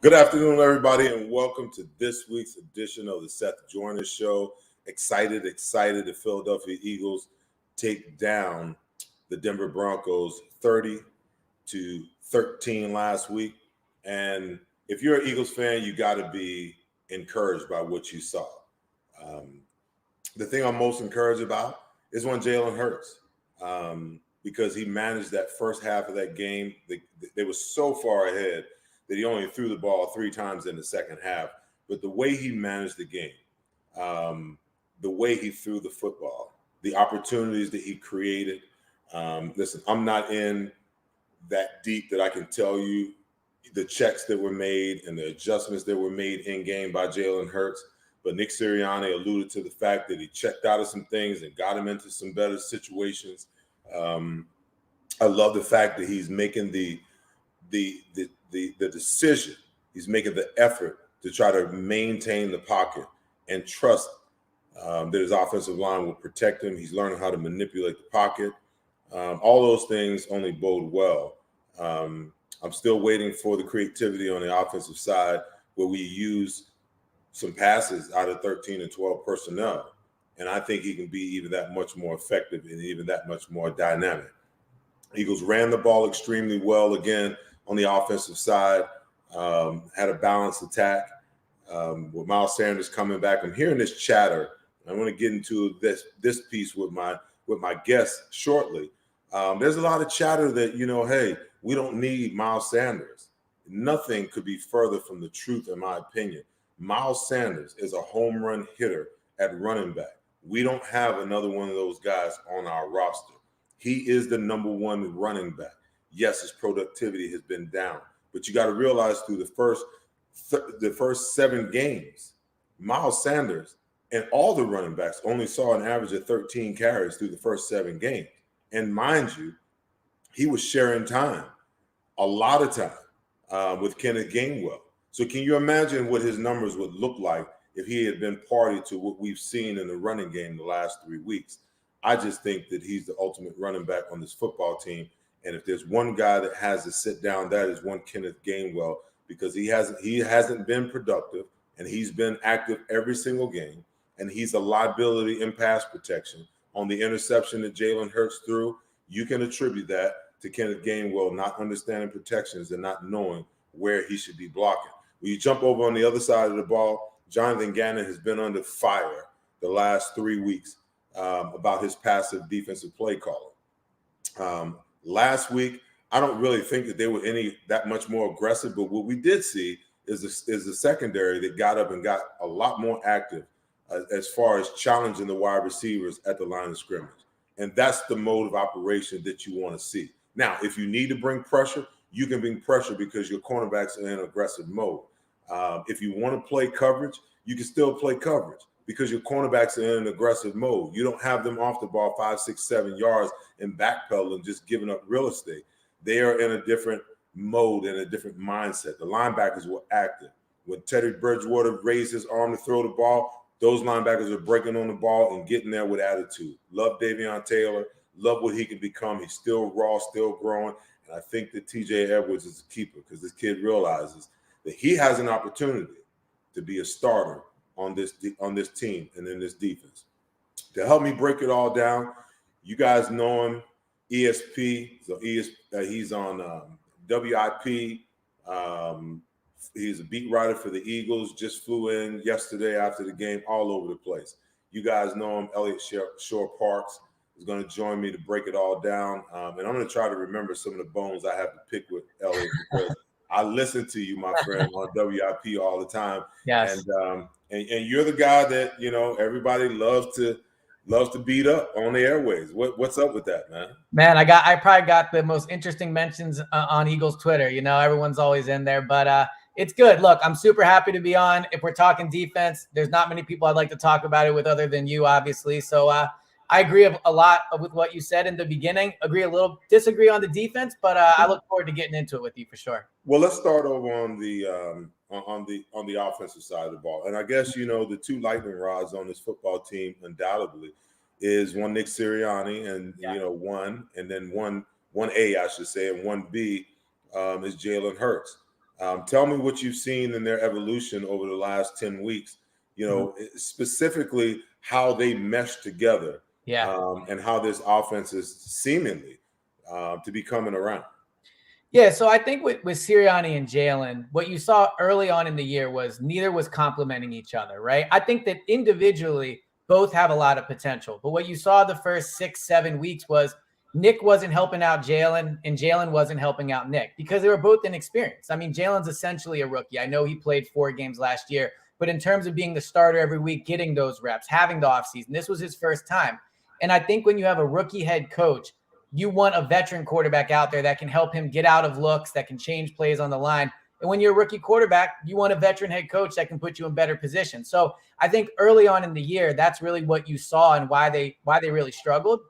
Good afternoon, everybody, and welcome to this week's edition of the Seth Joyner Show. Excited. The Philadelphia Eagles take down the Denver Broncos 30-13 last week. And if you're an Eagles fan, you got to be encouraged by what you saw. The thing I'm most encouraged about is when Jalen Hurts, because he managed that first half of that game. They were so far ahead that he only threw the ball 3 times in the second half. But the way he managed the game, the way he threw the football, the opportunities that he created. Listen, I'm not in that deep that I can tell you the checks that were made and the adjustments that were made in game by Jalen Hurts. But Nick Sirianni alluded to the fact that he checked out of some things and got him into some better situations. I love the fact that he's making the decision. He's making the effort to try to maintain the pocket and trust that his offensive line will protect him. He's learning how to manipulate the pocket. All those things only bode well. I'm still waiting for the creativity on the offensive side where we use some passes out of 13 and 12 personnel. And I think he can be even that much more effective and even that much more dynamic. Eagles ran the ball extremely well again on the offensive side, had a balanced attack with Miles Sanders coming back. I'm hearing this chatter. I want to get into this piece with my guest shortly. There's a lot of chatter that, hey, we don't need Miles Sanders. Nothing could be further from the truth, in my opinion. Miles Sanders is a home run hitter at running back. We don't have another one of those guys on our roster. He is the number one running back. Yes, his productivity has been down, but you got to realize through the first 7 games, Miles Sanders and all the running backs only saw an average of 13 carries through the first 7 games. And mind you, he was sharing time, a lot of time with Kenneth Gainwell. So can you imagine what his numbers would look like if he had been party to what we've seen in the running game the last 3 weeks? I just think that he's the ultimate running back on this football team. And if there's one guy that has to sit down, that is one Kenneth Gainwell, because he hasn't been productive, and he's been active every single game, and he's a liability in pass protection. On the interception that Jalen Hurts threw, you can attribute that to Kenneth Gainwell not understanding protections and not knowing where he should be blocking. When you jump over on the other side of the ball, Jonathan Gannon has been under fire the last 3 weeks about his passive defensive play calling. Last week, I don't really think that they were that much more aggressive, but what we did see is the secondary that got up and got a lot more active as far as challenging the wide receivers at the line of scrimmage. And that's the mode of operation that you want to see. Now, if you need to bring pressure, you can bring pressure because your cornerbacks are in aggressive mode. If you want to play coverage, you can still play coverage because your cornerbacks are in an aggressive mode. You don't have them off the ball 5, 6, 7 yards and backpedaling, just giving up real estate. They are in a different mode and a different mindset. The linebackers were active. When Teddy Bridgewater raised his arm to throw the ball, those linebackers are breaking on the ball and getting there with attitude. Love Davion Taylor. Love what he can become. He's still raw, still growing. And I think that TJ Edwards is a keeper because this kid realizes that he has an opportunity to be a starter on this team and in this defense. To help me break it all down, you guys know him, ESP. So he's on WIP. He's a beat writer for the Eagles. Just flew in yesterday after the game, all over the place. You guys know him, Eliot Shorr-Parks is going to join me to break it all down. And I'm going to try to remember some of the bones I have to pick with Eliot because I listen to you, my friend, on WIP all the time. Yes. And you're the guy that, everybody loves to beat up on the airways. What's up with that, man? Man, I probably got the most interesting mentions on Eagles Twitter. Everyone's always in there, but it's good. Look, I'm super happy to be on. If we're talking defense, there's not many people I'd like to talk about it with other than you, obviously. So I agree a lot with what you said in the beginning. Disagree on the defense, but I look forward to getting into it with you for sure. Well, let's start over on the offensive side of the ball. And I guess, the 2 lightning rods on this football team undoubtedly is one Nick Sirianni and, one, and then one A, I should say, and one B is Jalen Hurts. Tell me what you've seen in their evolution over the last 10 weeks, specifically how they mesh together, and how this offense is seemingly to be coming around. Yeah, so I think with Sirianni and Jalen, what you saw early on in the year was neither was complimenting each other, right? I think that individually, both have a lot of potential. But what you saw the first 6-7 weeks was Nick wasn't helping out Jalen and Jalen wasn't helping out Nick because they were both inexperienced. I mean, Jalen's essentially a rookie. I know he played 4 games last year, but in terms of being the starter every week, getting those reps, having the offseason, this was his first time. And I think when you have a rookie head coach, you want a veteran quarterback out there that can help him get out of looks, that can change plays on the line. And when you're a rookie quarterback, you want a veteran head coach that can put you in better position. So I think early on in the year, that's really what you saw and why they really struggled.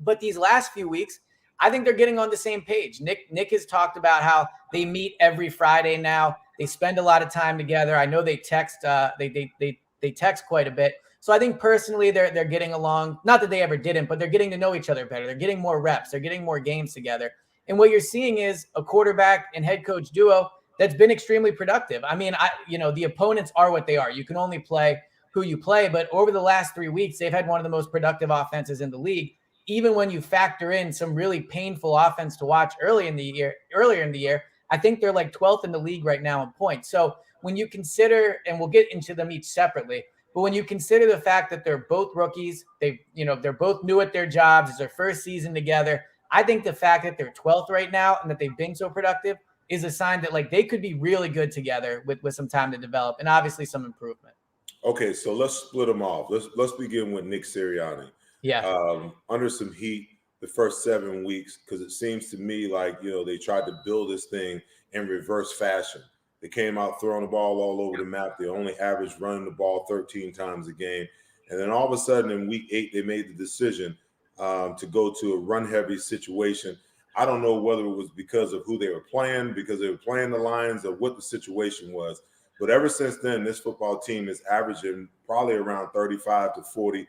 But these last few weeks, I think they're getting on the same page. Nick has talked about how they meet every Friday now. They spend a lot of time together. I know they text they text quite a bit. So I think personally they're getting along. Not that they ever didn't, but they're getting to know each other better. They're getting more reps. They're getting more games together. And what you're seeing is a quarterback and head coach duo that's been extremely productive. I mean, the opponents are what they are. You can only play who you play, but over the last 3 weeks, they've had one of the most productive offenses in the league. Even when you factor in some really painful offense to watch earlier in the year, I think they're like 12th in the league right now in points. So when you consider, and we'll get into them each separately, but when you consider the fact that they're both rookies, they're both new at their jobs, it's their first season together. I think the fact that they're 12th right now and that they've been so productive is a sign that like they could be really good together with some time to develop and obviously some improvement. Okay, so let's split them off. Let's begin with Nick Sirianni. Yeah. Under some heat the first 7 weeks, because it seems to me like they tried to build this thing in reverse fashion. They came out throwing the ball all over the map. They only averaged running the ball 13 times a game. And then all of a sudden in week 8, they made the decision to go to a run-heavy situation. I don't know whether it was because of who they were playing, because they were playing the Lions, or what the situation was. But ever since then, this football team is averaging probably around 35 to 40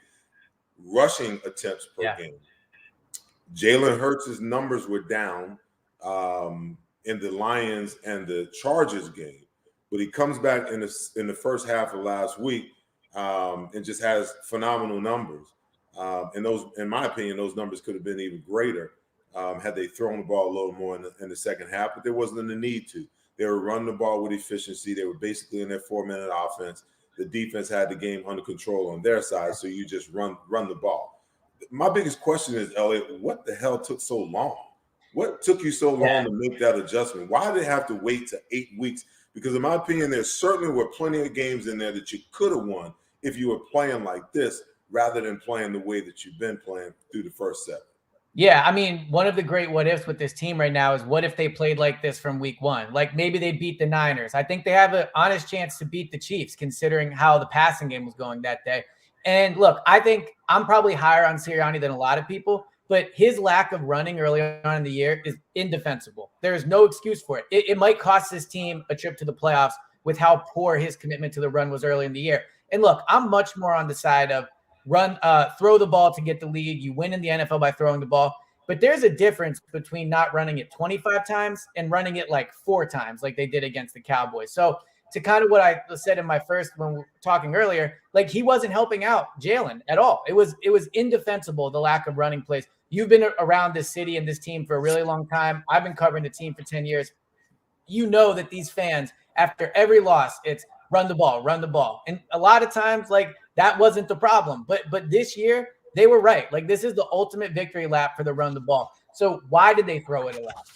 rushing attempts per game. Jalen Hurts' numbers were down in the Lions and the Chargers game, but he comes back in the first half of last week and just has phenomenal numbers. And those, in my opinion, those numbers could have been even greater had they thrown the ball a little more in the second half, but there wasn't a need to. They were running the ball with efficiency. They were basically in their 4-minute offense. The defense had the game under control on their side, so you just run the ball. My biggest question is, Eliot, what the hell took so long? What took you so long to make that adjustment? Why did they have to wait to 8 weeks? Because in my opinion, there certainly were plenty of games in there that you could have won if you were playing like this rather than playing the way that you've been playing through the first 7. Yeah, I mean, one of the great what ifs with this team right now is what if they played like this from week 1? Like maybe they beat the Niners. I think they have an honest chance to beat the Chiefs considering how the passing game was going that day. And look, I think I'm probably higher on Sirianni than a lot of people, but his lack of running early on in the year is indefensible. There is no excuse for it. It might cost his team a trip to the playoffs with how poor his commitment to the run was early in the year. And look, I'm much more on the side of throw the ball to get the lead. You win in the NFL by throwing the ball. But there's a difference between not running it 25 times and running it like 4 times like they did against the Cowboys. So to kind of what I said in my first when we were talking earlier, like he wasn't helping out Jalen at all. It was indefensible, the lack of running plays. You've been around this city and this team for a really long time. I've been covering the team for 10 years. You know that these fans, after every loss, it's run the ball, run the ball. And a lot of times, like, that wasn't the problem. But this year, they were right. Like, this is the ultimate victory lap for the run the ball. So why did they throw it a lot?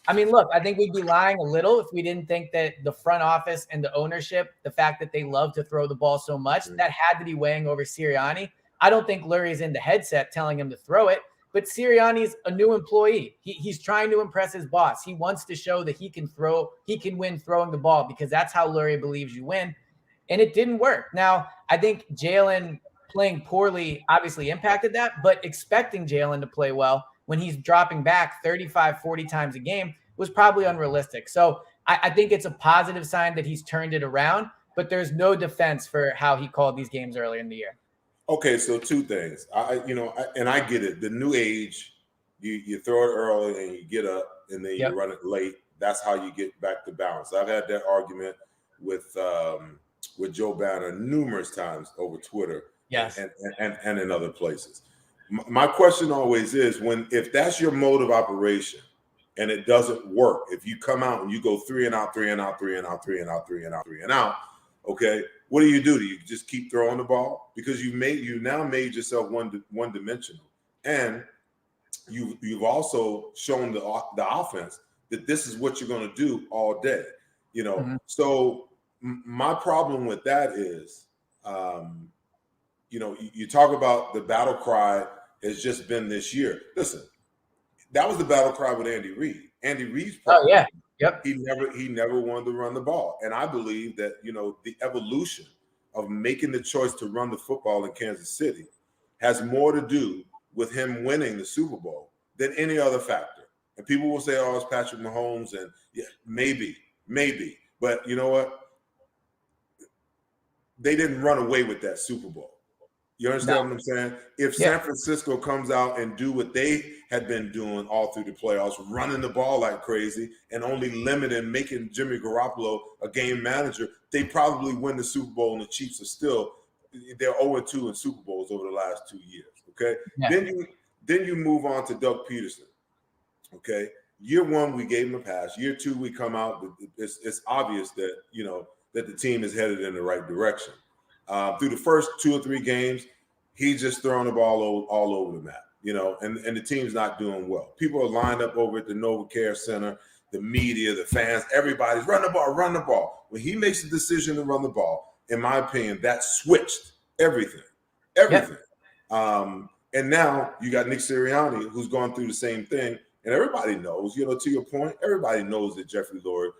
I mean, look, I think we'd be lying a little if we didn't think that the front office and the ownership, the fact that they love to throw the ball so much, that had to be weighing over Sirianni. I don't think Lurie's in the headset telling him to throw it, but Sirianni's a new employee. He's trying to impress his boss. He wants to show that he can win throwing the ball because that's how Lurie believes you win. And it didn't work. Now, I think Jalen playing poorly obviously impacted that, but expecting Jalen to play well when he's dropping back 35, 40 times a game was probably unrealistic. So I think it's a positive sign that he's turned it around, but there's no defense for how he called these games earlier in the year. Okay, so 2 things. I get it. The new age, you throw it early and you get up and then you run it late. that's how you get back to balance. I've had that argument with Joe Banner numerous times over Twitter, Yes. and in other places. My question always is, if that's your mode of operation and it doesn't work, if you come out and you go 3 and out, 3 and out, 3 and out, 3 and out, 3 and out, 3 and out, okay, what do? Do you just keep throwing the ball? Because you now made yourself one dimensional, and you've also shown the offense that this is what you're going to do all day. So my problem with that is, you talk about the battle cry has just been this year. Listen, that was the battle cry with Andy Reid. Andy Reid's problem. Oh yeah. Yep. He never wanted to run the ball. And I believe that, the evolution of making the choice to run the football in Kansas City has more to do with him winning the Super Bowl than any other factor. And people will say, oh, it's Patrick Mahomes. And yeah, maybe. But you know what? They didn't run away with that Super Bowl. You understand what I'm saying? If San Francisco comes out and do what they had been doing all through the playoffs, running the ball like crazy and only limiting, making Jimmy Garoppolo a game manager, they probably win the Super Bowl, and the Chiefs are they're 0-2 in Super Bowls over the last 2 years. Okay. Yeah. Then you move on to Doug Peterson. Okay. Year one, we gave him a pass. Year two, we come out. It's obvious that, that the team is headed in the right direction. Through the first 2 or 3 games, he's just throwing the ball all over the map, and the team's not doing well. People are lined up over at the NovaCare Center, the media, the fans, everybody's run the ball. When he makes the decision to run the ball, in my opinion, that switched everything. Yep. And now you got Nick Sirianni, who's gone through the same thing, and everybody knows, to your point, everybody knows that Jeffrey Lurie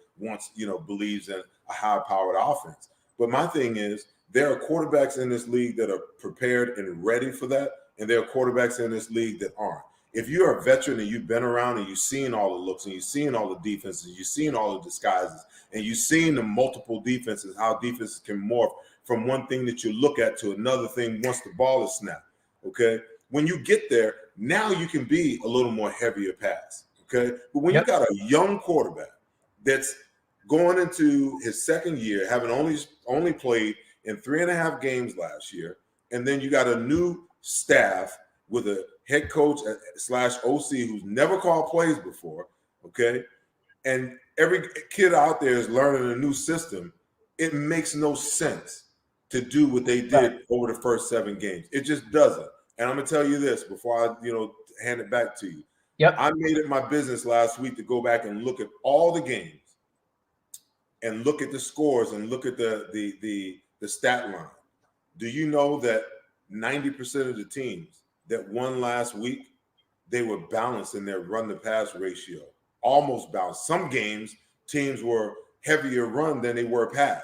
believes in a high-powered offense. But my thing is, there are quarterbacks in this league that are prepared and ready for that, and there are quarterbacks in this league that aren't. If you're a veteran and you've been around and you've seen all the looks and you've seen all the defenses, you've seen all the disguises, and you've seen the multiple defenses, how defenses can morph from one thing that you look at to another thing once the ball is snapped, okay? When you get there, now you can be a little more heavier pass, okay? But when you got a young quarterback that's going into his second year, having only played in 3.5 games last year, and then you got a new staff with a head coach / OC who's never called plays before, okay? And every kid out there is learning a new system. It makes no sense to do what they did over the first 7 games. It just doesn't. And I'm going to tell you this before I, hand it back to you. Yep. I made it my business last week to go back and look at all the games and look at the scores and look at the stat line. Do you know that 90% of the teams that won last week, they were balanced in their run to pass ratio, almost balanced. Some games, teams were heavier run than they were pass.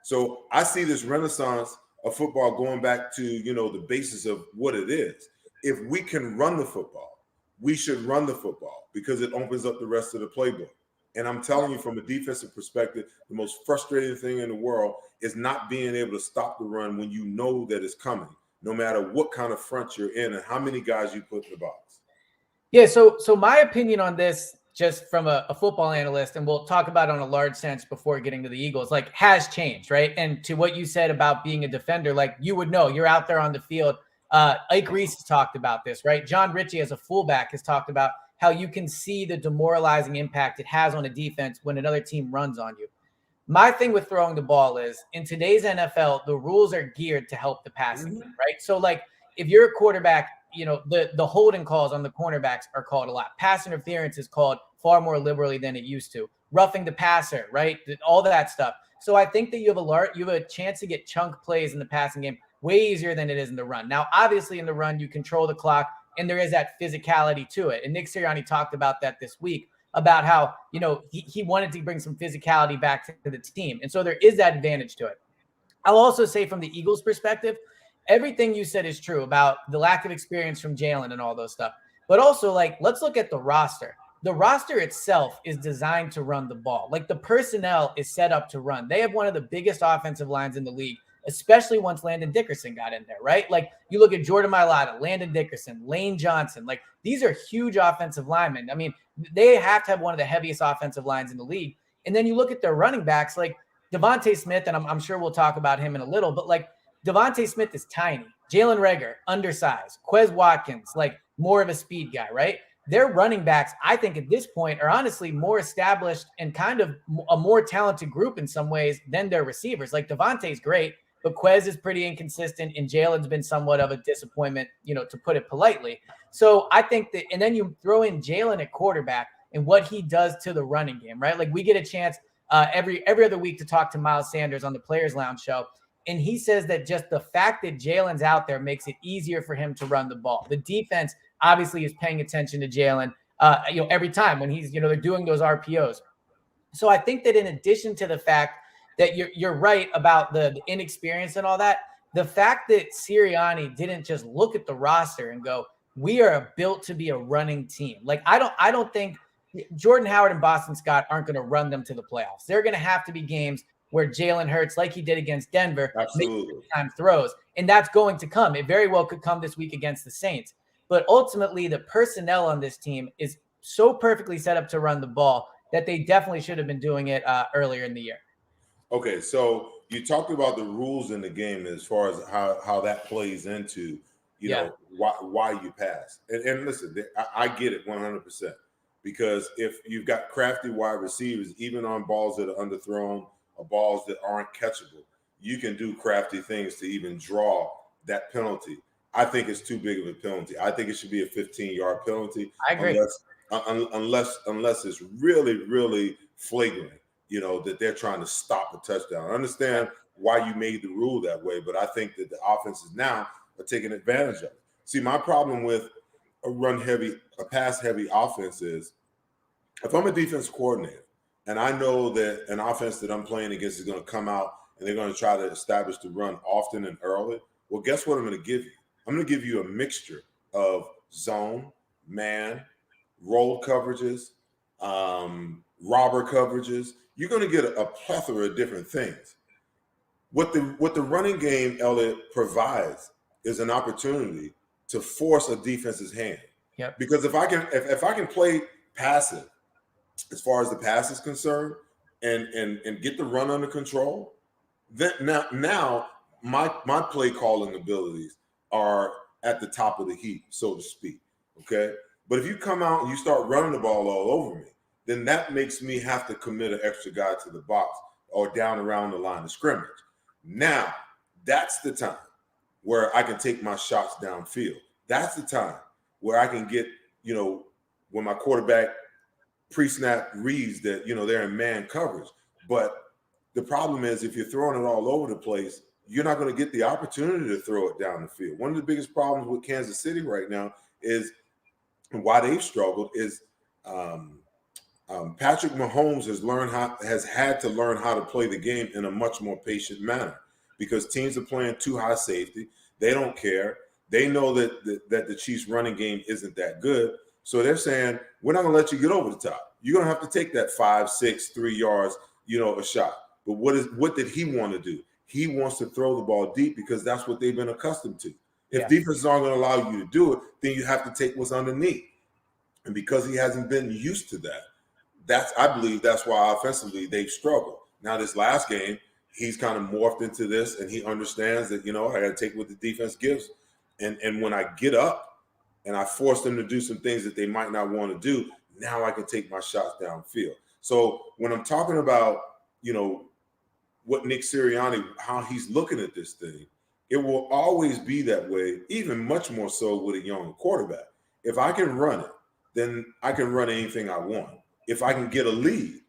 So I see this renaissance of football going back to, the basis of what it is. If we can run the football, we should run the football because it opens up the rest of the playbook. And I'm telling you, from a defensive perspective, the most frustrating thing in the world is not being able to stop the run when you know that it's coming, no matter what kind of front you're in and how many guys you put in the box. Yeah, so my opinion on this, just from a football analyst, and we'll talk about it on a large sense before getting to the Eagles, has changed, right? And to what you said about being a defender, you would know, you're out there on the field. Ike Reese has talked about this, right? John Ritchie as a fullback has talked about how you can see the demoralizing impact it has on a defense when another team runs on you. My thing with throwing the ball is, in today's NFL, the rules are geared to help the passing game, right? So, if you're a quarterback, the holding calls on the cornerbacks are called a lot. Pass interference is called far more liberally than it used to. Roughing the passer, right? All that stuff. So I think that you have a chance to get chunk plays in the passing game way easier than it is in the run. Now, obviously in the run, you control the clock and there is that physicality to it. And Nick Sirianni talked about that this week, about how, he wanted to bring some physicality back to the team. And so there is that advantage to it. I'll also say, from the Eagles' perspective, everything you said is true about the lack of experience from Jalen and all those stuff. But also, let's look at the roster. The roster itself is designed to run the ball. The personnel is set up to run. They have one of the biggest offensive lines in the league, especially once Landon Dickerson got in there, right? Like you look at Jordan Mailata, Landon Dickerson, Lane Johnson, like these are huge offensive linemen. I mean, they have to have one of the heaviest offensive lines in the league. And then you look at their running backs, like Devontae Smith, and I'm sure we'll talk about him in a little, but like Devontae Smith is tiny. Jalen Reagor, undersized. Quez Watkins, like more of a speed guy, right? Their running backs, I think at this point, are honestly more established and kind of a more talented group in some ways than their receivers. Like Devontae's great, but Quez is pretty inconsistent, and Jalen's been somewhat of a disappointment, to put it politely. So I think that, and then you throw in Jalen at quarterback and what he does to the running game, right? Like we get a chance every other week to talk to Miles Sanders on the Players Lounge show. And he says that just the fact that Jalen's out there makes it easier for him to run the ball. The defense obviously is paying attention to Jalen, every time when he's, they're doing those RPOs. So I think that in addition to the fact that you're right about the inexperience and all that, the fact that Sirianni didn't just look at the roster and go, we are built to be a running team. Like I don't think Jordan Howard and Boston Scott aren't going to run them to the playoffs. They're going to have to be games where Jalen Hurts, like he did against Denver, makes time throws. And that's going to come. It very well could come this week against the Saints. But ultimately, the personnel on this team is so perfectly set up to run the ball that they definitely should have been doing it earlier in the year. Okay, so you talked about the rules in the game as far as how that plays into, know, why you pass. And listen, I get it 100%. Because if you've got crafty wide receivers, even on balls that are underthrown or balls that aren't catchable, you can do crafty things to even draw that penalty. I think it's too big of a penalty. I think it should be a 15-yard penalty. I agree. Unless it's really, really flagrant, that they're trying to stop a touchdown. I understand why you made the rule that way, but I think that the offenses now are taking advantage of it. See, my problem with a pass-heavy offense is if I'm a defense coordinator and I know that an offense that I'm playing against is going to come out and they're going to try to establish the run often and early, well, guess what I'm going to give you? I'm going to give you a mixture of zone, man, roll coverages, robber coverages. You're going to get a plethora of different things. What the running game, Eliot, provides is an opportunity to force a defense's hand. Yep. Because if I can play passive as far as the pass is concerned and get the run under control, then now my play calling abilities are at the top of the heap, so to speak. Okay. But if you come out and you start running the ball all over me, then that makes me have to commit an extra guy to the box or down around the line of scrimmage. Now, that's the time where I can take my shots downfield. That's the time where I can get, when my quarterback pre-snap reads that, they're in man coverage. But the problem is if you're throwing it all over the place, you're not going to get the opportunity to throw it down the field. One of the biggest problems with Kansas City right now is, and why they've struggled, is Patrick Mahomes has had to learn how to play the game in a much more patient manner because teams are playing too high safety. They don't care. They know that the Chiefs' running game isn't that good. So they're saying, we're not going to let you get over the top. You're going to have to take that 5, 6, 3 yards, a shot. But what did he want to do? He wants to throw the ball deep because that's what they've been accustomed to. If defenses aren't going to allow you to do it, then you have to take what's underneath. And because he hasn't been used to that, I believe that's why offensively they've struggled. Now this last game, he's kind of morphed into this and he understands that, I got to take what the defense gives. And when I get up and I force them to do some things that they might not want to do, now I can take my shots downfield. So when I'm talking about, what Nick Sirianni, how he's looking at this thing, it will always be that way, even much more so with a young quarterback. If I can run it, then I can run anything I want. If I can get a lead,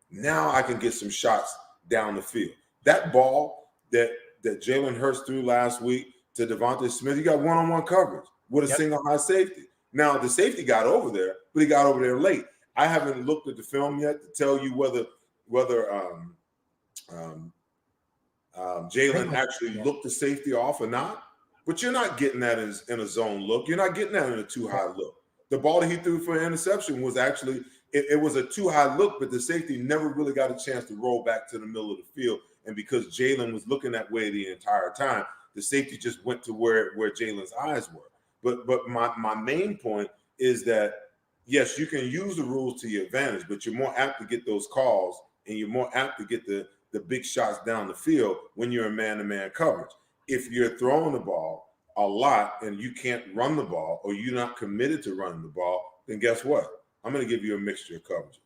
now I can get some shots down the field. That ball that Jalen Hurts threw last week to Devontae Smith, he got one-on-one coverage with a single high safety. Now, the safety got over there, but he got over there late. I haven't looked at the film yet to tell you whether Jalen actually looked the safety off or not. But you're not getting that in a zone look. You're not getting that in a too high look. The ball that he threw for an interception was actually it was a too high look, but the safety never really got a chance to roll back to the middle of the field And because Jalen was looking that way the entire time, the safety just went to where Jalen's eyes were. But my main point is that, yes, you can use the rules to your advantage, but you're more apt to get those calls and you're more apt to get the big shots down the field when you're in man-to-man coverage. If you're throwing the ball a lot and you can't run the ball, or you're not committed to running the ball, then guess what? I'm going to give you a mixture of coverages.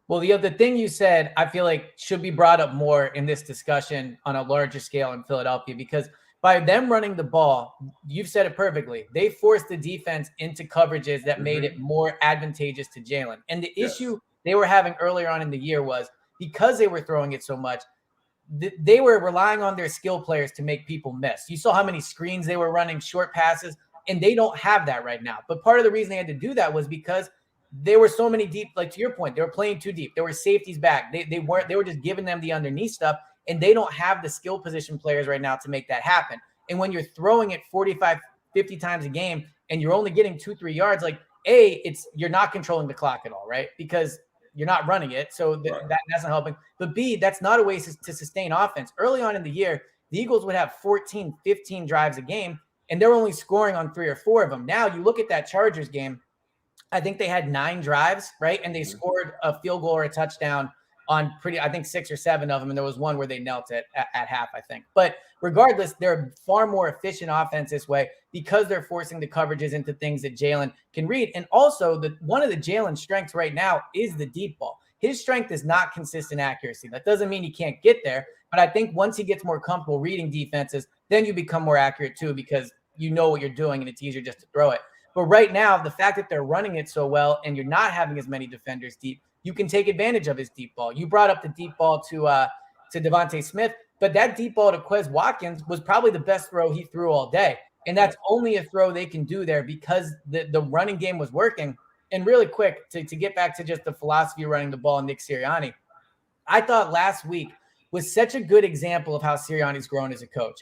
Well, the thing you said, I feel like should be brought up more in this discussion on a larger scale in Philadelphia, because by them running the ball, you've said it perfectly. They forced the defense into coverages that made it more advantageous to Jalen. And the issue they were having earlier on in the year was because they were throwing it so much, they were relying on their skill players to make people miss. You saw how many screens they were running, short passes, and they don't have that right now. But part of the reason they had to do that was because there were so many deep, like to your point, they were playing too deep. There were safeties back. They were just giving them the underneath stuff, and they don't have the skill position players right now to make that happen. And when you're throwing it 45, 50 times a game and you're only getting 2-3 yards, like you're not controlling the clock at all, right? Because you're not running it. So that's not helping. But B, that's not a way to sustain offense. Early on in the year, the Eagles would have 14, 15 drives a game, and they're only scoring on 3 or 4 of them. Now you look at that Chargers game, I think they had 9 drives, right? And they scored a field goal or a touchdown on I think 6 or 7 of them. And there was one where they knelt it at half, I think. But regardless, they're far more efficient offense this way because they're forcing the coverages into things that Jalen can read. And also, one of the Jalen strengths right now is the deep ball. His strength is not consistent accuracy. That doesn't mean he can't get there. But I think once he gets more comfortable reading defenses, then you become more accurate too, because you know what you're doing and it's easier just to throw it. But right now, the fact that they're running it so well and you're not having as many defenders deep, you can take advantage of his deep ball. You brought up the deep ball to Devontae Smith, but that deep ball to Quez Watkins was probably the best throw he threw all day. And that's only a throw they can do there because the running game was working. And really quick, to get back to just the philosophy of running the ball, Nick Sirianni, I thought last week was such a good example of how Sirianni's grown as a coach.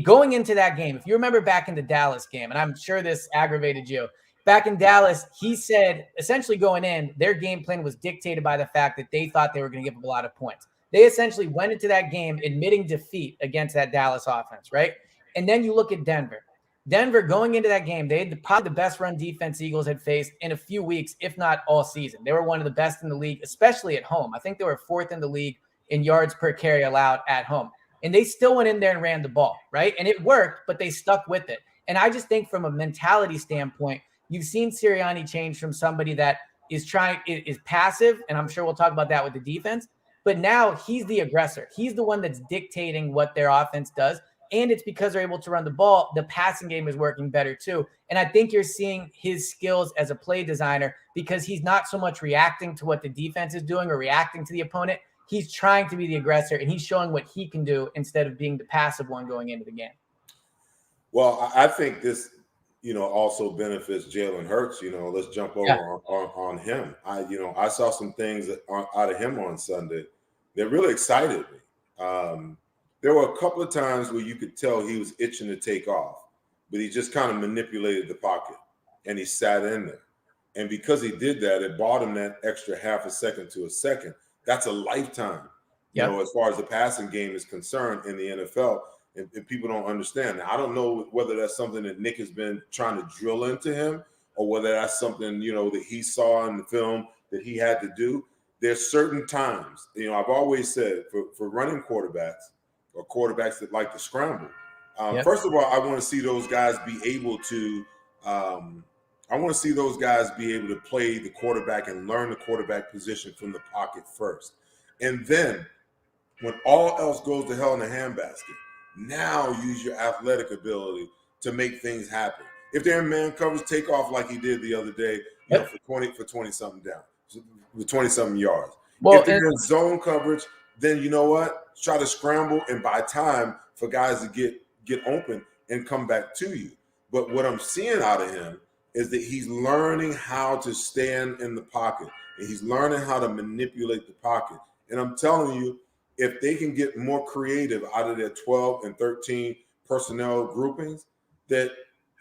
Going into that game, if you remember back in the Dallas game, and I'm sure this aggravated you, back in Dallas, he said essentially going in, their game plan was dictated by the fact that they thought they were going to give up a lot of points. They essentially went into that game admitting defeat against that Dallas offense, right? And then you look at Denver. Denver going into that game, they had probably the best run defense Eagles had faced in a few weeks, if not all season. They were one of the best in the league, especially at home. I think they were 4th in the league in yards per carry allowed at home. And they still went in there and ran the ball, right? And it worked, but they stuck with it. And I just think from a mentality standpoint, you've seen Sirianni change from somebody that is passive, and I'm sure we'll talk about that with the defense, but now he's the aggressor. He's the one that's dictating what their offense does, and it's because they're able to run the ball. The passing game is working better too. And I think you're seeing his skills as a play designer because he's not so much reacting to what the defense is doing or reacting to the opponent. He's trying to be the aggressor, and he's showing what he can do instead of being the passive one going into the game. Well, I think this, also benefits Jalen Hurts. Let's jump over on him. I saw some things out of him on Sunday that really excited me. There were a couple of times where you could tell he was itching to take off, but he just kind of manipulated the pocket, and he sat in there. And because he did that, it bought him that extra half a second to a second. That's a lifetime, as far as the passing game is concerned in the NFL. And people don't understand. Now, I don't know whether that's something that Nick has been trying to drill into him or whether that's something, that he saw in the film that he had to do. There's certain times, I've always said for running quarterbacks or quarterbacks that like to scramble, first of all, I want to see those guys be able to play the quarterback and learn the quarterback position from the pocket first. And then when all else goes to hell in a handbasket, now use your athletic ability to make things happen. If they're in man coverage, take off like he did the other day, for 20-something down, with 20-something yards. Well, if they're in zone coverage, then you know what? Try to scramble and buy time for guys to get open and come back to you. But what I'm seeing out of him is that he's learning how to stand in the pocket, and he's learning how to manipulate the pocket. And I'm telling you, if they can get more creative out of their 12 and 13 personnel groupings, that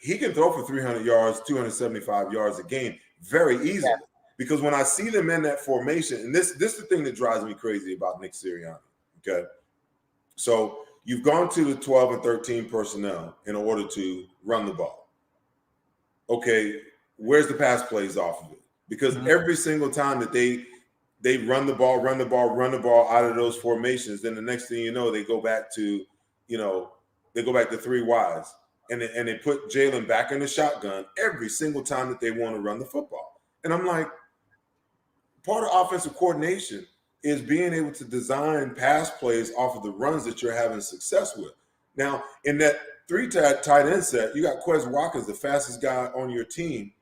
he can throw for 300 yards, 275 yards a game very easily. Yeah. Because when I see them in that formation, and this is the thing that drives me crazy about Nick Sirianni, okay? So you've gone to the 12 and 13 personnel in order to run the ball. Okay, where's the pass plays off of it? Because every single time that they run the ball out of those formations, then the next thing you know, they go back to, they go back to three wides. And they put Jalen back in the shotgun every single time that they want to run the football. And I'm like, part of offensive coordination is being able to design pass plays off of the runs that you're having success with. Now, in that three tight end set, you got Quez Watkins, the fastest guy on your team,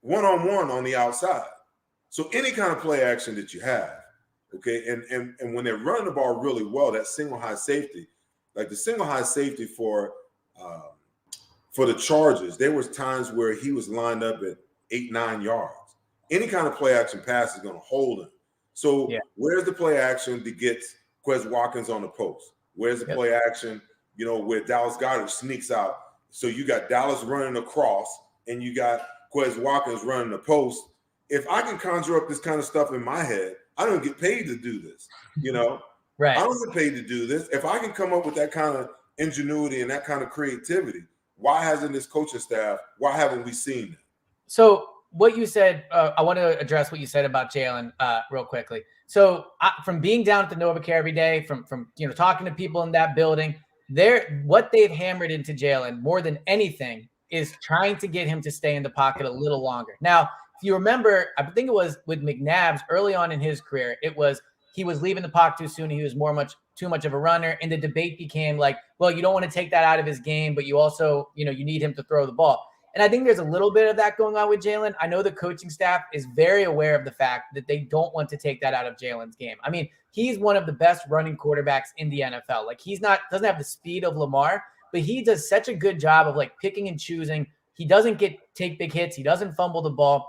one-on-one on the outside. So any kind of play action that you have, okay, and when they're running the ball really well, that single high safety, like the single high safety for the Chargers, there was times where he was lined up at 8-9 yards. Any kind of play action pass is going to hold him. So where's the play action to get Quez Watkins on the post? Where's the play action, where Dallas Goedert sneaks out? So you got Dallas running across and you got Quez Watkins running the post. If I can conjure up this kind of stuff in my head, I don't get paid to do this, Right. I don't get paid to do this. If I can come up with that kind of ingenuity and that kind of creativity, why hasn't this coaching staff, why haven't we seen that? So what you said, I want to address what you said about Jalen real quickly. So from being down at the NovaCare every day, from talking to people in that building, what they've hammered into Jalen more than anything is trying to get him to stay in the pocket a little longer. Now, if you remember, I think it was with McNabbs early on in his career, he was leaving the pocket too soon. He was too much of a runner. And the debate became like, well, you don't want to take that out of his game, but you also, you need him to throw the ball. And I think there's a little bit of that going on with Jalen. I know the coaching staff is very aware of the fact that they don't want to take that out of Jalen's game. I mean, he's one of the best running quarterbacks in the NFL. Like doesn't have the speed of Lamar, but he does such a good job of like picking and choosing. He doesn't take big hits. He doesn't fumble the ball.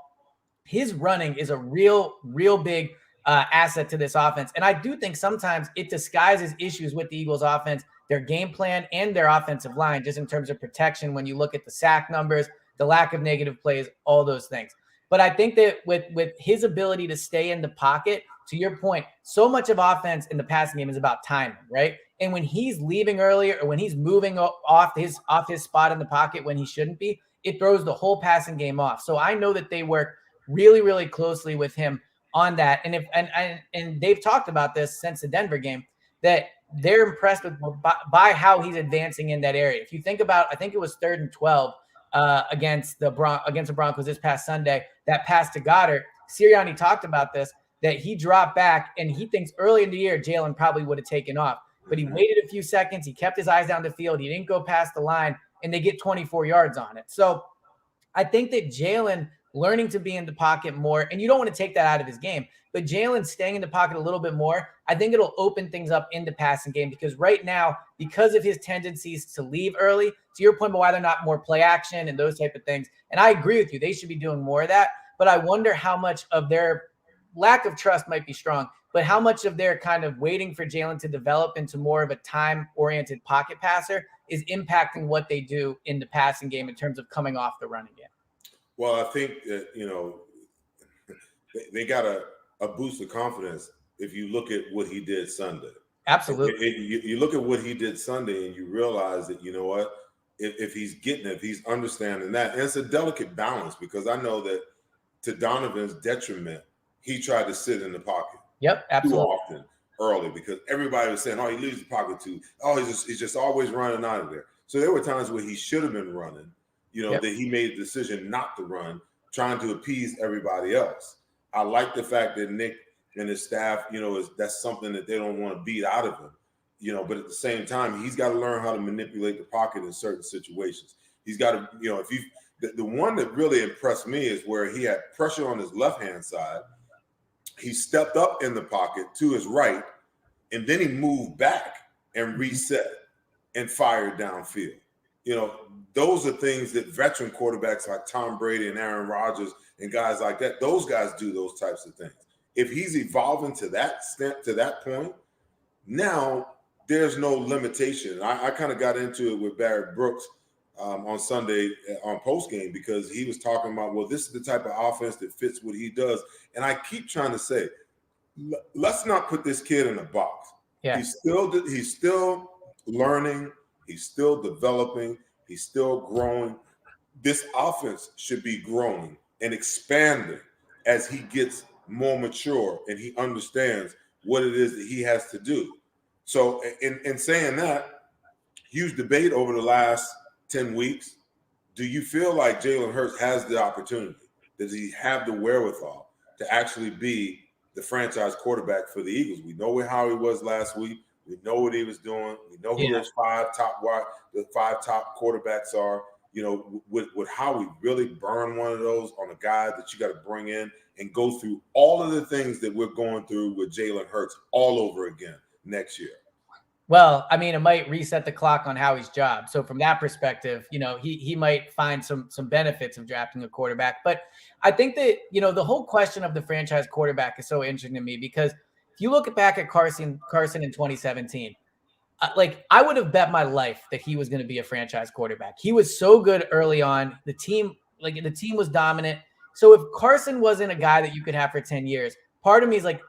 His running is a real big asset to this offense. And I do think sometimes it disguises issues with the Eagles offense, their game plan and their offensive line, just in terms of protection. When you look at the sack numbers, the lack of negative plays, all those things. But I think that with his ability to stay in the pocket, to your point, so much of offense in the passing game is about timing, right? And when he's leaving earlier or when he's moving off his spot in the pocket when he shouldn't be, it throws the whole passing game off. So I know that they work really, really closely with him on that. And they've talked about this since the Denver game, that they're impressed by how he's advancing in that area. If you think about, I think it was 3rd and 12 against the Broncos this past Sunday, that pass to Goddard. Sirianni talked about this, that he dropped back and he thinks early in the year Jalen probably would have taken off, but he waited a few seconds. He kept his eyes down the field. He didn't go past the line, and they get 24 yards on it. So I think that Jalen learning to be in the pocket more, and you don't want to take that out of his game, but Jalen staying in the pocket a little bit more, I think it'll open things up in the passing game, because right now, because of his tendencies to leave early, to your point about why they're not more play action and those type of things, and I agree with you, they should be doing more of that, but I wonder how much of their lack of trust might be strong, but how much of their kind of waiting for Jalen to develop into more of a time-oriented pocket passer is impacting what they do in the passing game in terms of coming off the running game. Well, I think that, they got a boost of confidence if you look at what he did Sunday. Absolutely. You look at what he did Sunday and you realize that, you know what, if he's getting it, if he's understanding that, and it's a delicate balance, because I know that to Donovan's detriment, he tried to sit in the pocket. Yep, absolutely. Too often early, because everybody was saying, oh, he leaves the pocket too. Oh, he's just always running out of there. So there were times where he should have been running, that he made a decision not to run, trying to appease everybody else. I like the fact that Nick and his staff, that's something that they don't want to beat out of him, but at the same time, he's got to learn how to manipulate the pocket in certain situations. He's got to, the one that really impressed me is where he had pressure on his left-hand side. He stepped up in the pocket to his right, and then he moved back and reset and fired downfield. Those are things that veteran quarterbacks like Tom Brady and Aaron Rodgers and guys like that, those guys do those types of things. If he's evolving to that step, to that point, now there's no limitation. I kind of got into it with Barrett Brooks on Sunday on postgame, because he was talking about, well, this is the type of offense that fits what he does. And I keep trying to say, let's not put this kid in a box. Yeah. He's still learning. He's still developing. He's still growing. This offense should be growing and expanding as he gets more mature and he understands what it is that he has to do. So, in saying that, huge debate over the last 10 weeks. Do you feel like Jalen Hurts has the opportunity? Does he have the wherewithal to actually be the franchise quarterback for the Eagles? We know how he was last week. We know what he was doing. We know who those the five top quarterbacks are. You know, with how we really burn one of those on a guy that you got to bring in and go through all of the things that we're going through with Jalen Hurts all over again next year. Well, I mean, it might reset the clock on Howie's job. So from that perspective, you know, he might find some benefits of drafting a quarterback. But I think that, you know, the whole question of the franchise quarterback is so interesting to me because if you look back at Carson in 2017, like I would have bet my life that he was going to be a franchise quarterback. He was so good early on. The team was dominant. So if Carson wasn't a guy that you could have for 10 years, part of me is like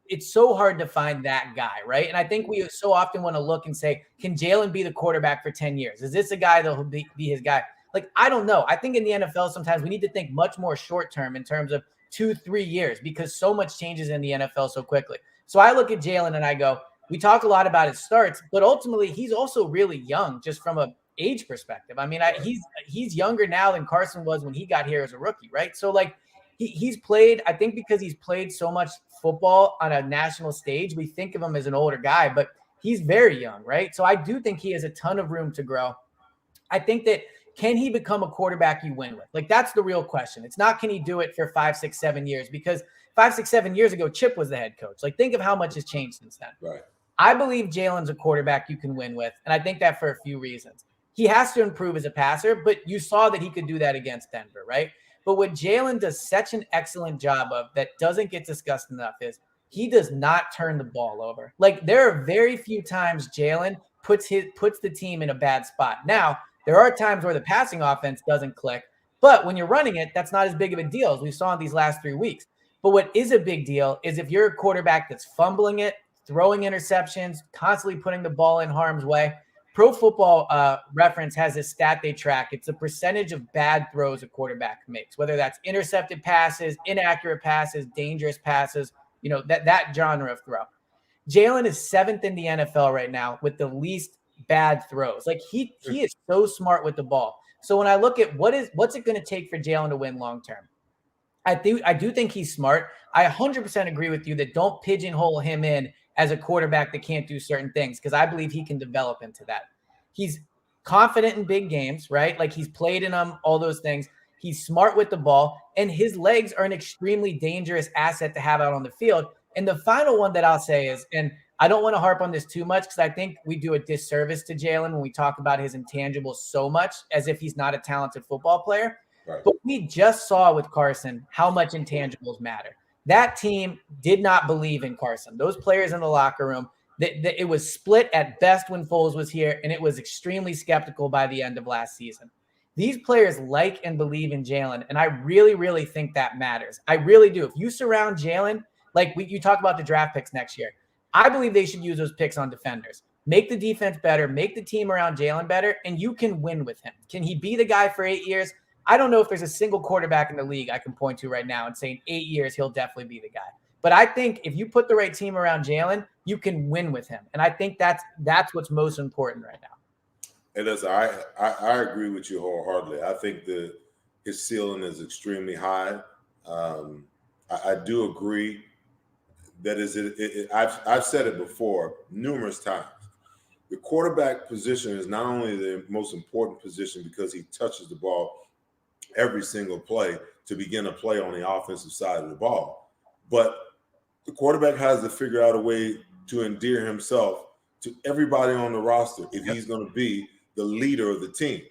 it's so hard to find that guy, right? And I think we so often want to look and say, can Jalen be the quarterback for 10 years? Is this a guy that will be his guy? Like, I don't know. I think in the NFL, sometimes we need to think much more short term in terms of 2-3 years because so much changes in the NFL so quickly. So I look at Jalen and I go, we talk a lot about his starts, but ultimately he's also really young just from a age perspective. I mean, he's younger now than Carson was when he got here as a rookie, right? So like he's played, I think because he's played so much football on a national stage, we think of him as an older guy, but he's very young, right? So I do think he has a ton of room to grow. I think that can he become a quarterback you win with? Like, that's the real question. It's not can he do it for 5, 6, 7 years, because 5, 6, 7 years ago, Chip was the head coach. Like, think of how much has changed since then. Right. I believe Jalen's a quarterback you can win with, and I think that for a few reasons. He has to improve as a passer, but you saw that he could do that against Denver, right? But what Jalen does such an excellent job of that doesn't get discussed enough is he does not turn the ball over. Like, there are very few times Jalen puts the team in a bad spot. Now, there are times where the passing offense doesn't click, but when you're running it, that's not as big of a deal as we saw in these last 3 weeks. But what is a big deal is if you're a quarterback that's fumbling it, throwing interceptions, constantly putting the ball in harm's way. Pro Football Reference has a stat they track. It's a percentage of bad throws a quarterback makes, whether that's intercepted passes, inaccurate passes, dangerous passes, you know, that genre of throw. Jalen is 7th in the NFL right now with the least bad throws. Like he is so smart with the ball. So when I look at what's it going to take for Jalen to win long term, I do think he's smart. I 100% agree with you that don't pigeonhole him in as a quarterback that can't do certain things, because I believe he can develop into that. He's confident in big games, right? Like he's played in them, all those things. He's smart with the ball, and his legs are an extremely dangerous asset to have out on the field. And the final one that I'll say is, and I don't want to harp on this too much because I think we do a disservice to Jalen when we talk about his intangibles so much as if he's not a talented football player. Right. But we just saw with Carson how much intangibles matter. That team did not believe in Carson. Those players in the locker room, it was split at best when Foles was here, and it was extremely skeptical by the end of last season. These players like and believe in Jalen, and I really, really think that matters. I really do. If you surround Jalen, like you talk about the draft picks next year, I believe they should use those picks on defenders. Make the defense better, make the team around Jalen better, and you can win with him. Can he be the guy for 8 years? I don't know if there's a single quarterback in the league I can point to right now and say in 8 years he'll definitely be the guy. But I think if you put the right team around Jalen, you can win with him. And I think that's what's most important right now. And listen, I agree with you wholeheartedly. I think his ceiling is extremely high. I do agree that I've said it before numerous times. The quarterback position is not only the most important position because he touches the ball every single play to begin a play on the offensive side of the ball, but the quarterback has to figure out a way to endear himself to everybody on the roster if he's going to be the leader of the team.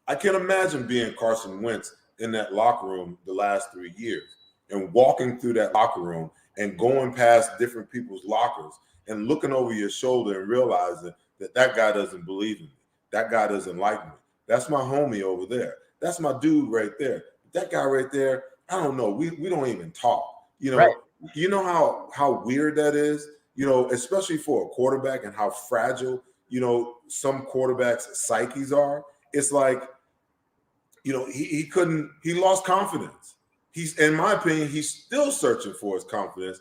I can't imagine being Carson Wentz in that locker room the last 3 years and walking through that locker room and going past different people's lockers and looking over your shoulder and realizing that guy doesn't believe in me. That guy doesn't like me. That's my homie over there. That's my dude right there. That guy right there, I don't know. We don't even talk. You know, right. You know how weird that is? especially for a quarterback and how fragile, some quarterbacks' psyches are. It's like, he lost confidence. He's, in my opinion, he's still searching for his confidence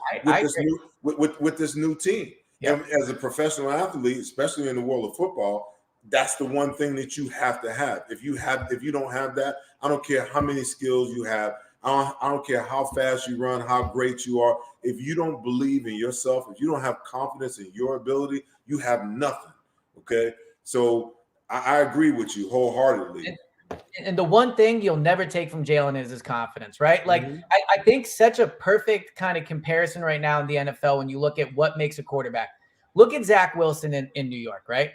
with this new team. Yep. And as a professional athlete, especially in the world of football, that's the one thing that you have to have. If you don't have that, I don't care how many skills you have. I don't care how fast you run, how great you are. If you don't believe in yourself, if you don't have confidence in your ability, you have nothing. Okay. So I agree with you wholeheartedly. And the one thing you'll never take from Jalen is his confidence, right? Like, I think such a perfect kind of comparison right now in the NFL when you look at what makes a quarterback. Look at Zach Wilson in New York, right?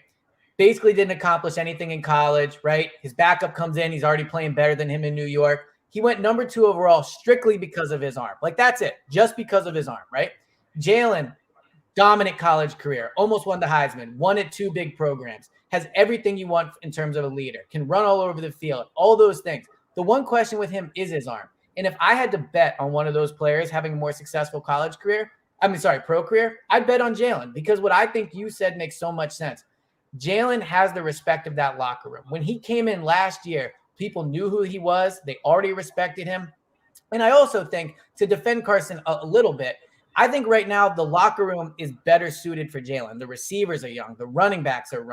Basically didn't accomplish anything in college, right? His backup comes in. He's already playing better than him in New York. He went number 2 overall strictly because of his arm. Like, that's it. Just because of his arm, right? Jalen, dominant college career, almost won the Heisman, won at 2 big programs, has everything you want in terms of a leader, can run all over the field, all those things. The one question with him is his arm. And if I had to bet on one of those players having a more successful pro career, I'd bet on Jalen, because what I think you said makes so much sense. Jalen has the respect of that locker room. When he came in last year, people knew who he was. They already respected him. And I also think, to defend Carson a little bit, I think right now the locker room is better suited for Jalen. The receivers are young. The running backs are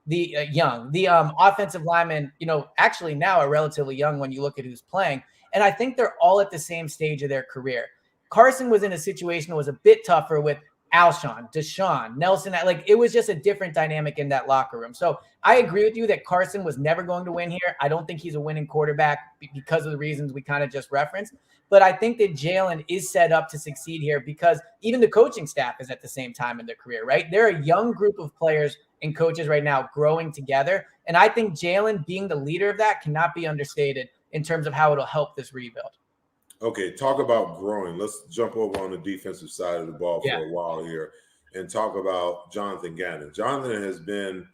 young. The offensive linemen, actually now are relatively young when you look at who's playing. And I think they're all at the same stage of their career. Carson was in a situation that was a bit tougher with Alshon, Deshaun, Nelson. Like, it was just a different dynamic in that locker room. So I agree with you that Carson was never going to win here. I don't think he's a winning quarterback because of the reasons we kind of just referenced. But I think that Jalen is set up to succeed here because even the coaching staff is at the same time in their career, right? They're a young group of players and coaches right now growing together. And I think Jalen being the leader of that cannot be understated in terms of how it'll help this rebuild. Okay, talk about growing. Let's jump over on the defensive side of the ball for a while here and talk about Jonathan Gannon. Jonathan has been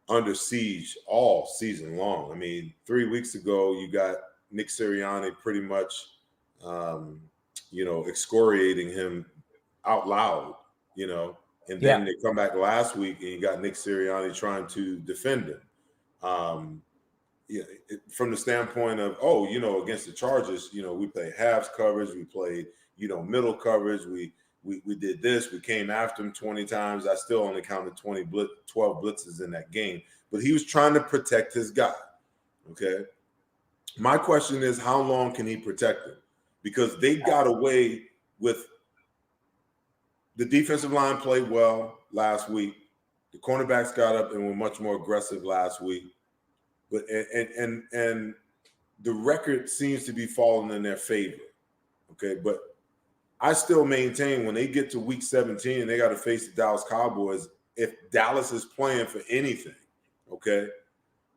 under siege all season long. I mean, 3 weeks ago, you got Nick Sirianni pretty much, excoriating him out loud, and then they come back last week and you got Nick Sirianni trying to defend him. From the standpoint of, against the Chargers, we played halves coverage, we played, middle coverage, we did this, we came after him 20 times. I still only counted 12 blitzes in that game, but he was trying to protect his guy. Okay. My question is, how long can he protect him? Because they got away with the defensive line played well last week. The cornerbacks got up and were much more aggressive last week. But and the record seems to be falling in their favor. Okay, but I still maintain when they get to week 17 and they got to face the Dallas Cowboys, if Dallas is playing for anything, okay,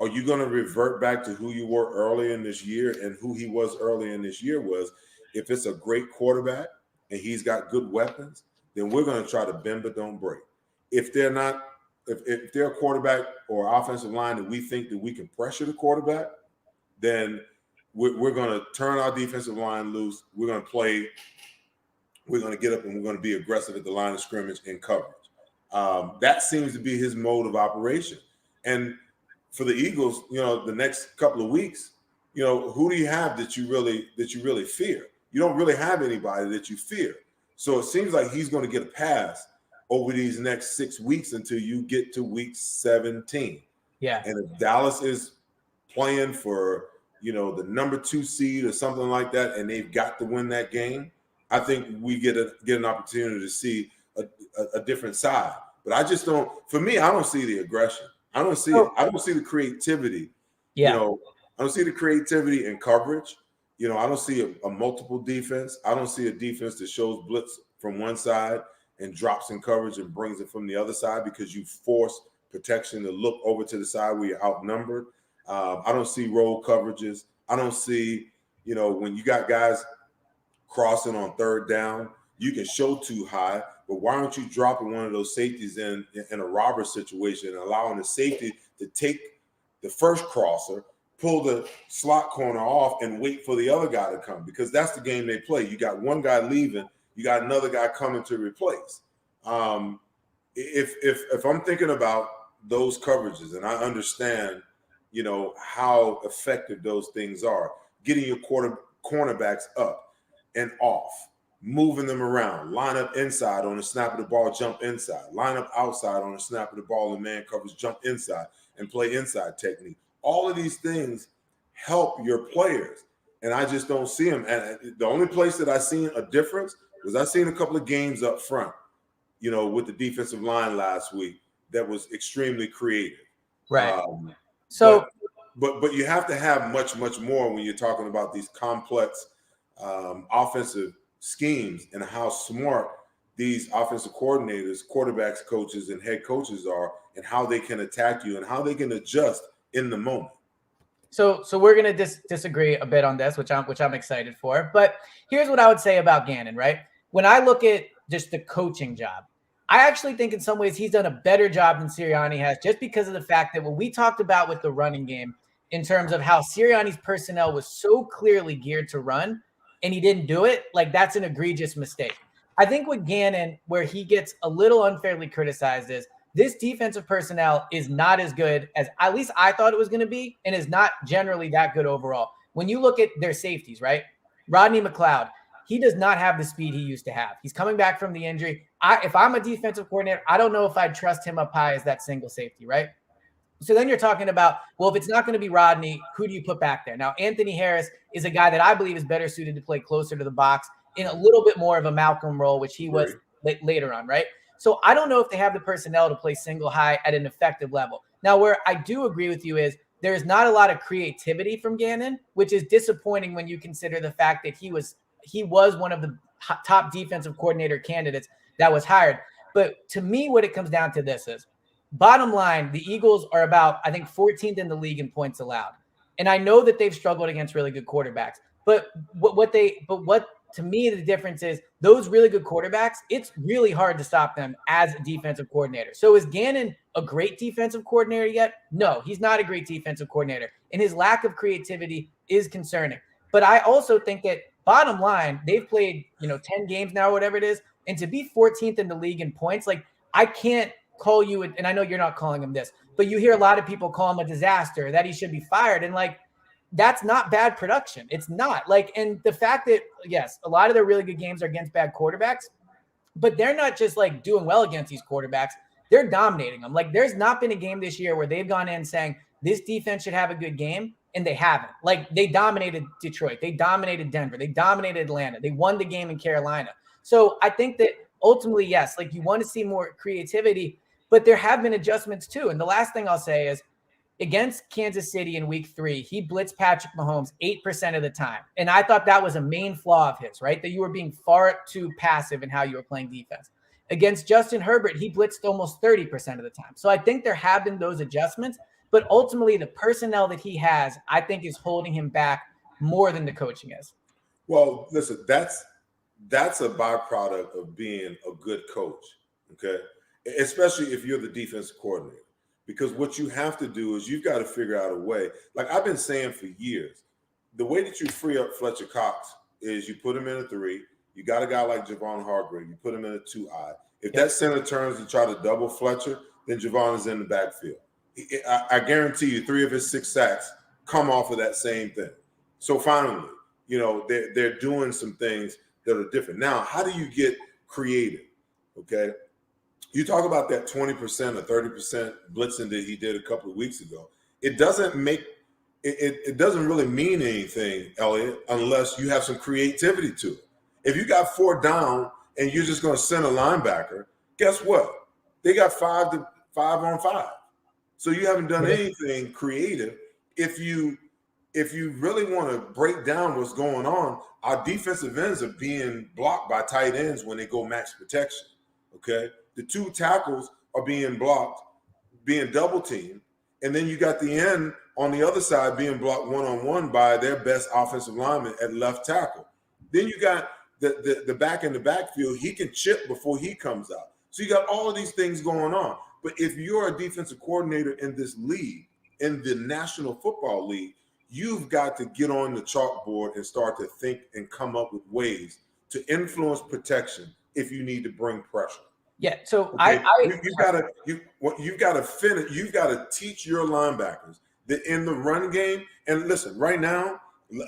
are you going to revert back to who you were early in this year? And who he was early in this year was, if it's a great quarterback and he's got good weapons, then we're going to try to bend but don't break. If they're not, if they're a quarterback or offensive line that we think that we can pressure the quarterback, then we're going to turn our defensive line loose. We're going to play. We're going to get up and we're going to be aggressive at the line of scrimmage and coverage. That seems to be his mode of operation. And for the Eagles, the next couple of weeks, who do you have that you really fear? You don't really have anybody that you fear. So it seems like he's going to get a pass over these next 6 weeks until you get to week 17. Yeah. And if Dallas is playing for, the number 2 seed or something like that, and they've got to win that game, I think we get an opportunity to see a different side. But I just don't. For me, I don't see the aggression. I don't see the creativity. Yeah. I don't see the creativity in coverage. I don't see a multiple defense. I don't see a defense that shows blitz from one side and drops in coverage and brings it from the other side because you force protection to look over to the side where you're outnumbered. I don't see roll coverages. I don't see, when you got guys crossing on third down, you can show too high, but why aren't you dropping one of those safeties in a robber situation and allowing the safety to take the first crosser, pull the slot corner off, and wait for the other guy to come? Because that's the game they play. You got one guy leaving, you got another guy coming to replace. If I'm thinking about those coverages and I understand, how effective those things are, getting your cornerbacks up and off, moving them around, line up inside on the snap of the ball, jump inside, line up outside on the snap of the ball and man covers, jump inside and play inside technique. All of these things help your players. And I just don't see them. And the only place that I seen a difference was I seen a couple of games up front, with the defensive line last week that was extremely creative. Right. But you have to have much more when you're talking about these complex offensive schemes and how smart these offensive coordinators, quarterbacks, coaches, and head coaches are, and how they can attack you and how they can adjust in the moment. So we're gonna disagree a bit on this, which I'm excited for. But here's what I would say about Gannon, right? When I look at just the coaching job, I actually think in some ways he's done a better job than Sirianni has, just because of the fact that what we talked about with the running game, in terms of how Sirianni's personnel was so clearly geared to run, and he didn't do it, like that's an egregious mistake. I think with Gannon, where he gets a little unfairly criticized is this defensive personnel is not as good as at least I thought it was going to be, and is not generally that good overall. When you look at their safeties, right? Rodney McLeod, he does not have the speed he used to have. He's coming back from the injury. If I'm a defensive coordinator, I don't know if I'd trust him up high as that single safety, right? So then you're talking about, well, if it's not going to be Rodney, who do you put back there? Now, Anthony Harris is a guy that I believe is better suited to play closer to the box in a little bit more of a Malcolm role, which he was later on, right? So I don't know if they have the personnel to play single high at an effective level. Now, where I do agree with you is there is not a lot of creativity from Gannon, which is disappointing when you consider the fact that he was one of the top defensive coordinator candidates that was hired. But to me, what it comes down to this is, bottom line, the Eagles are about, I think, 14th in the league in points allowed. And I know that they've struggled against really good quarterbacks. But what to me, the difference is those really good quarterbacks, it's really hard to stop them as a defensive coordinator. So is Gannon a great defensive coordinator yet? No, he's not a great defensive coordinator. And his lack of creativity is concerning. But I also think that bottom line, they've played, 10 games now, whatever it is. And to be 14th in the league in points, like I can't call you, and I know you're not calling him this, but you hear a lot of people call him a disaster, that he should be fired. And like, that's not bad production. It's not and the fact that, yes, a lot of their really good games are against bad quarterbacks, but they're not just like doing well against these quarterbacks. They're dominating them. Like there's not been a game this year where they've gone in saying this defense should have a good game, and they haven't. Like they dominated Detroit. They dominated Denver. They dominated Atlanta. They won the game in Carolina. So I think that ultimately, yes, like you want to see more creativity, but there have been adjustments too. And the last thing I'll say is, against Kansas City in week 3, he blitzed Patrick Mahomes 8% of the time. And I thought that was a main flaw of his, right? That you were being far too passive in how you were playing defense. Against Justin Herbert, he blitzed almost 30% of the time. So I think there have been those adjustments, but ultimately the personnel that he has, I think, is holding him back more than the coaching is. Well, listen, that's a byproduct of being a good coach, okay? Especially if you're the defensive coordinator. Because what you have to do is you've got to figure out a way. Like I've been saying for years, the way that you free up Fletcher Cox is you put him in a 3. You got a guy like Javon Hargrave. You put him in a 2-eye. If that center turns to try to double Fletcher, then Javon is in the backfield. I guarantee you 3 of his 6 sacks come off of that same thing. So finally, they're doing some things that are different. Now, how do you get creative? Okay. You talk about that 20% or 30% blitzing that he did a couple of weeks ago. It doesn't really mean anything, Eliot, unless you have some creativity to it. If you got 4 down and you're just going to send a linebacker, guess what? They got 5 on 5. So you haven't done anything creative. If you really want to break down what's going on, our defensive ends are being blocked by tight ends when they go max protection. Okay. The 2 tackles are being blocked, being double teamed. And then you got the end on the other side being blocked one-on-one by their best offensive lineman at left tackle. Then you got the back in the backfield. He can chip before he comes out. So you got all of these things going on. But if you're a defensive coordinator in this league, in the National Football League, you've got to get on the chalkboard and start to think and come up with ways to influence protection if you need to bring pressure. Yeah. So Okay, you've got to finish. You've got to teach your linebackers that in the run game. And listen, right now,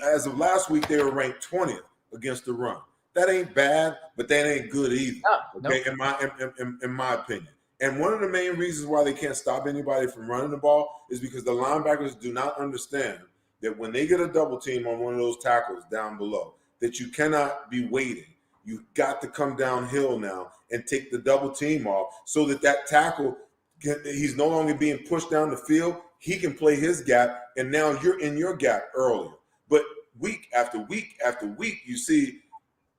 as of last week, they were ranked 20th against the run. That ain't bad, but that ain't good either. Okay, in my opinion. And one of the main reasons why they can't stop anybody from running the ball is because the linebackers do not understand that when they get a double team on one of those tackles down below, that you cannot be waiting. You've got to come downhill now and take the double team off so that tackle, he's no longer being pushed down the field. He can play his gap, and now you're in your gap earlier. But week after week after week, you see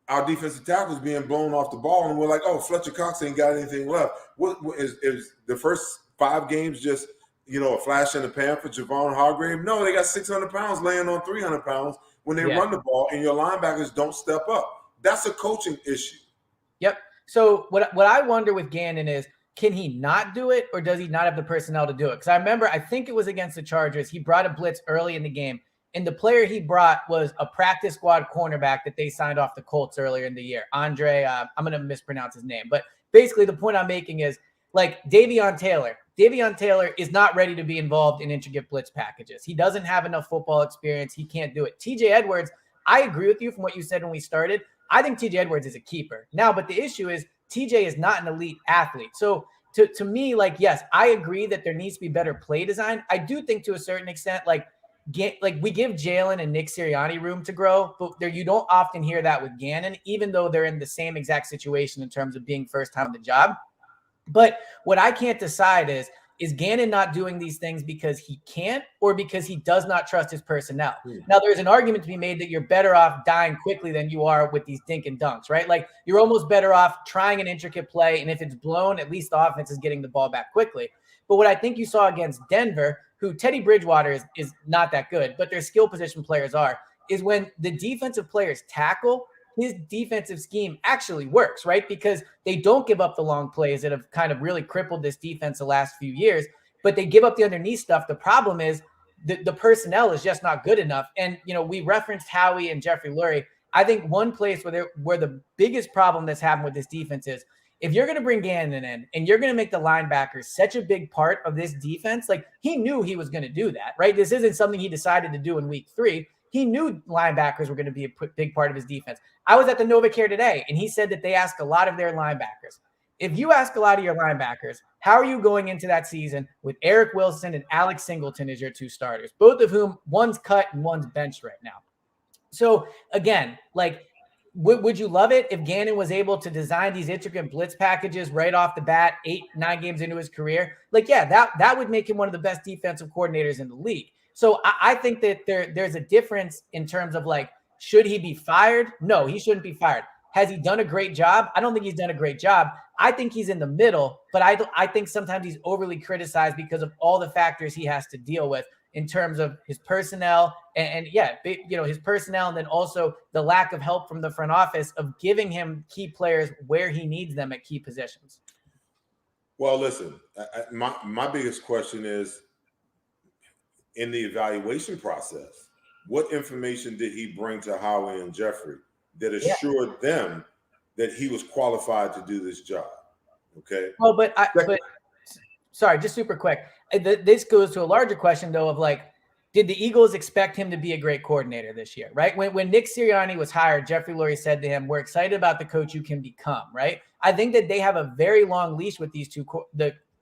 our defensive tackles being blown off the ball, and we're like, oh, Fletcher Cox ain't got anything left. What is the first 5 games just, a flash in the pan for Javon Hargrave? No, they got 600 pounds laying on 300 pounds when they run the ball, and your linebackers don't step up. That's a coaching issue. Yep. So what I wonder with Gannon is, can he not do it, or does he not have the personnel to do it? Because I remember, I think it was against the Chargers, he brought a blitz early in the game, and the player he brought was a practice squad cornerback that they signed off the Colts earlier in the year. Andre, I'm going to mispronounce his name. But basically the point I'm making is, like, Davion Taylor is not ready to be involved in intricate blitz packages. He doesn't have enough football experience. He can't do it. TJ Edwards, I agree with you from what you said when we started. I think TJ Edwards is a keeper. Now, but the issue is TJ is not an elite athlete. So to me, like, yes, I agree that there needs to be better play design. I do think to a certain extent, we give Jalen and Nick Sirianni room to grow, but you don't often hear that with Gannon, even though they're in the same exact situation in terms of being first time on the job. But what I can't decide is Gannon not doing these things because he can't, or because he does not trust his personnel? Now, there's an argument to be made that you're better off dying quickly than you are with these dink and dunks, right? Like, you're almost better off trying an intricate play, and if it's blown, at least the offense is getting the ball back quickly. But what I think you saw against Denver, who Teddy Bridgewater is not that good, but their skill position players are, is when the defensive players tackle, his defensive scheme actually works, right? Because they don't give up the long plays that have kind of really crippled this defense the last few years, but they give up the underneath stuff. The problem is the personnel is just not good enough. And, we referenced Howie and Jeffrey Lurie. I think one place where the biggest problem that's happened with this defense is, if you're going to bring Gannon in and you're going to make the linebackers such a big part of this defense, like, he knew he was going to do that, right? This isn't something he decided to do in week 3. He knew linebackers were going to be a big part of his defense. I was at the NovaCare today, and he said that they ask a lot of their linebackers. If you ask a lot of your linebackers, how are you going into that season with Eric Wilson and Alex Singleton as your 2 starters, both of whom one's cut and one's benched right now? So again, like, would you love it if Gannon was able to design these intricate blitz packages right off the bat, 8-9 games into his career? Like, yeah, that would make him one of the best defensive coordinators in the league. So I think that there's a difference in terms of, like, should he be fired? No, he shouldn't be fired. Has he done a great job? I don't think he's done a great job. I think he's in the middle, but I think sometimes he's overly criticized because of all the factors he has to deal with in terms of his personnel and his personnel, and then also the lack of help from the front office of giving him key players where he needs them at key positions. Well, listen, my biggest question is, in the evaluation process, what information did he bring to Howie and Jeffrey that assured them that he was qualified to do this job? Okay. Well, but sorry, just super quick. This goes to a larger question, though, of, like, did the Eagles expect him to be a great coordinator this year, right? When Nick Sirianni was hired, Jeffrey Lurie said to him, "We're excited about the coach you can become," right? I think that they have a very long leash with these two.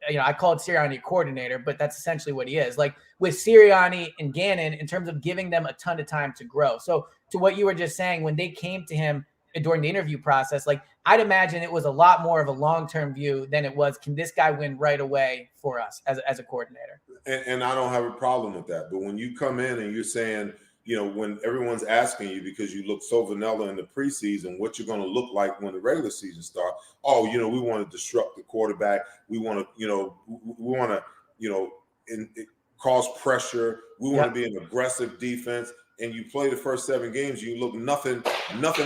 I call it Sirianni a coordinator, but that's essentially what he is. Like, with Sirianni and Gannon, in terms of giving them a ton of time to grow. So to what you were just saying, when they came to him during the interview process, like, I'd imagine it was a lot more of a long-term view than it was, can this guy win right away for us as a coordinator? And I don't have a problem with that. But when you come in and you're saying, when everyone's asking you, because you look so vanilla in the preseason, what you're going to look like when the regular season starts. Oh, we want to disrupt the quarterback. We want to, cause pressure. We want to be an aggressive defense. And you play the first 7 games, you look nothing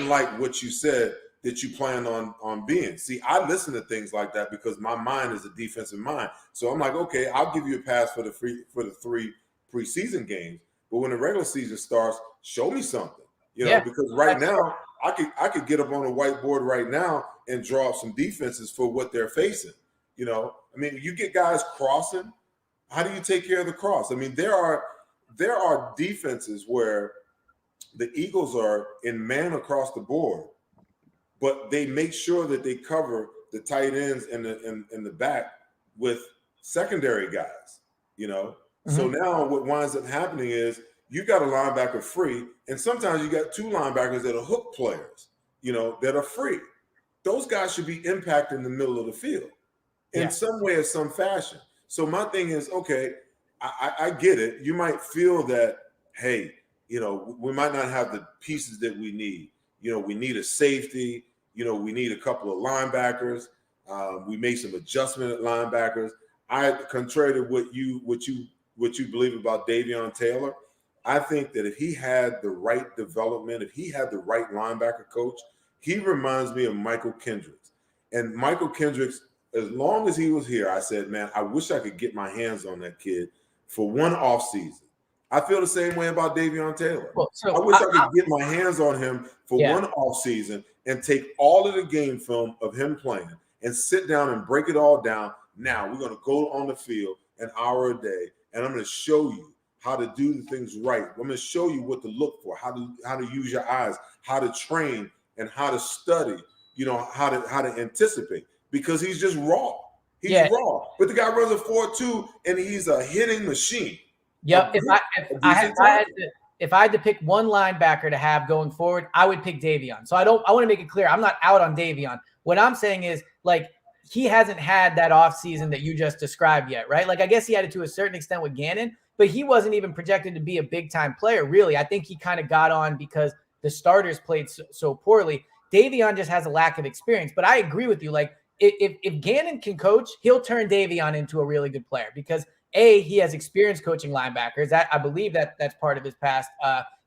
like what you said that you plan on being. See, I listen to things like that because my mind is a defensive mind. So I'm like, okay, I'll give you a pass for the 3 preseason games. But when the regular season starts, show me something, because right now I could get up on a whiteboard right now and draw up some defenses for what they're facing. You know, I mean, you get guys crossing. How do you take care of the cross? I mean, there are defenses where the Eagles are in man across the board, but they make sure that they cover the tight ends in the back with secondary guys, you know. Mm-hmm. So now what winds up happening is you got a linebacker free, and sometimes you got two linebackers that are hook players, you know, that are free. Those guys should be impacting the middle of the field in some way or some fashion. So my thing is, okay, I get it. You might feel that, hey, you know, we might not have the pieces that we need. You know, we need a safety. You know, we need a couple of linebackers. We made some adjustment at linebackers. Contrary to what you believe about Davion Taylor, I think that if he had the right development, if he had the right linebacker coach, he reminds me of Michael Kendricks. And Michael Kendricks, as long as he was here, I said, man, I wish I could get my hands on that kid for one off season. I feel the same way about Davion Taylor. Well, I wish I could get my hands on him for one off season and take all of the game film of him playing and sit down and break it all down. Now we're going to go on the field an hour a day, and I'm going to show you how to do the things right. I'm going to show you what to look for, how to use your eyes, how to train, and how to study. You know, how to anticipate, because he's just raw. He's raw. But the guy runs a 4.2, and he's a hitting machine. Yep. If I had to pick one linebacker to have going forward, I would pick Davion. So I want to make it clear, I'm not out on Davion. What I'm saying is, like, he hasn't had that offseason that you just described yet, right? Like, I guess he had it to a certain extent with Gannon, but he wasn't even projected to be a big-time player, really. I think he kind of got on because the starters played so poorly. Davion just has a lack of experience. But I agree with you. Like, if Gannon can coach, he'll turn Davion into a really good player because – he has experience coaching linebackers. That I believe that's part of his past.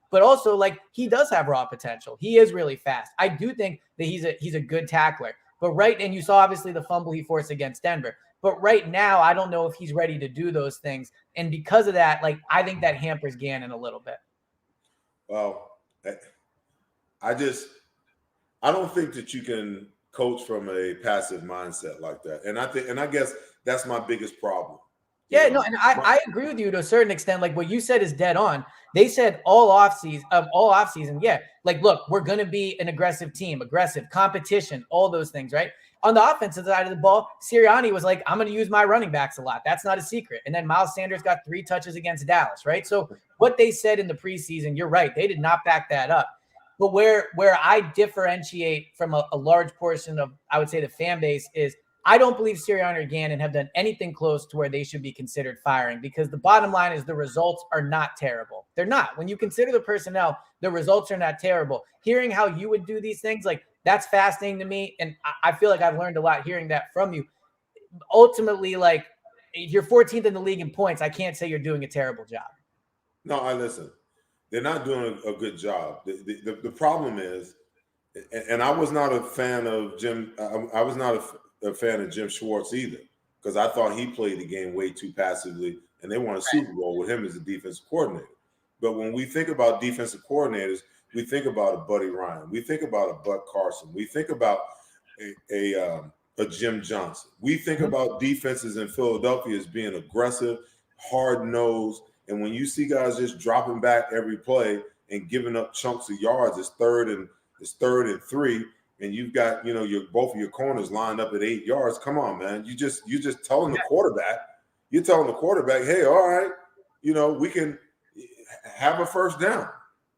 But also, like, he does have raw potential. He is really fast. I do think that he's a good tackler. But and you saw obviously the fumble he forced against Denver. But right now, I don't know if he's ready to do those things. And because of that, like, I think that hampers Gannon a little bit. Well, I don't think that you can coach from a passive mindset like that. And I guess that's my biggest problem. Yeah, no, and I agree with you to a certain extent. Like, what you said is dead on. They said all offseason, yeah. Like, look, we're going to be an aggressive team, aggressive competition, all those things, right? On the offensive side of the ball, Sirianni was like, I'm going to use my running backs a lot. That's not a secret. And then Miles Sanders got 3 touches against Dallas, right? So what they said in the preseason, you're right. They did not back that up. But where I differentiate from a large portion of, I would say, the fan base is, I don't believe Sirianni or Gannon have done anything close to where they should be considered firing, because the bottom line is the results are not terrible. They're not. When you consider the personnel, the results are not terrible. Hearing how you would do these things, like, that's fascinating to me. And I feel like I've learned a lot hearing that from you. Ultimately, like, if you're 14th in the league in points, I can't say you're doing a terrible job. No, I listen. They're not doing a good job. The problem is, and I was not a fan of Jim. I was not a fan of Jim Schwartz either, because I thought he played the game way too passively, and they won a Super Bowl with him as a defensive coordinator. But when we think about defensive coordinators, we think about a Buddy Ryan, we think about a Bud Carson, we think about a Jim Johnson. We think about defenses in Philadelphia as being aggressive, hard-nosed, and when you see guys just dropping back every play and giving up chunks of yards, it's third and 3. And you've got, you know, both of your corners lined up at 8 yards. Come on, man. You just telling the quarterback, hey, all right, you know, we can have a first down.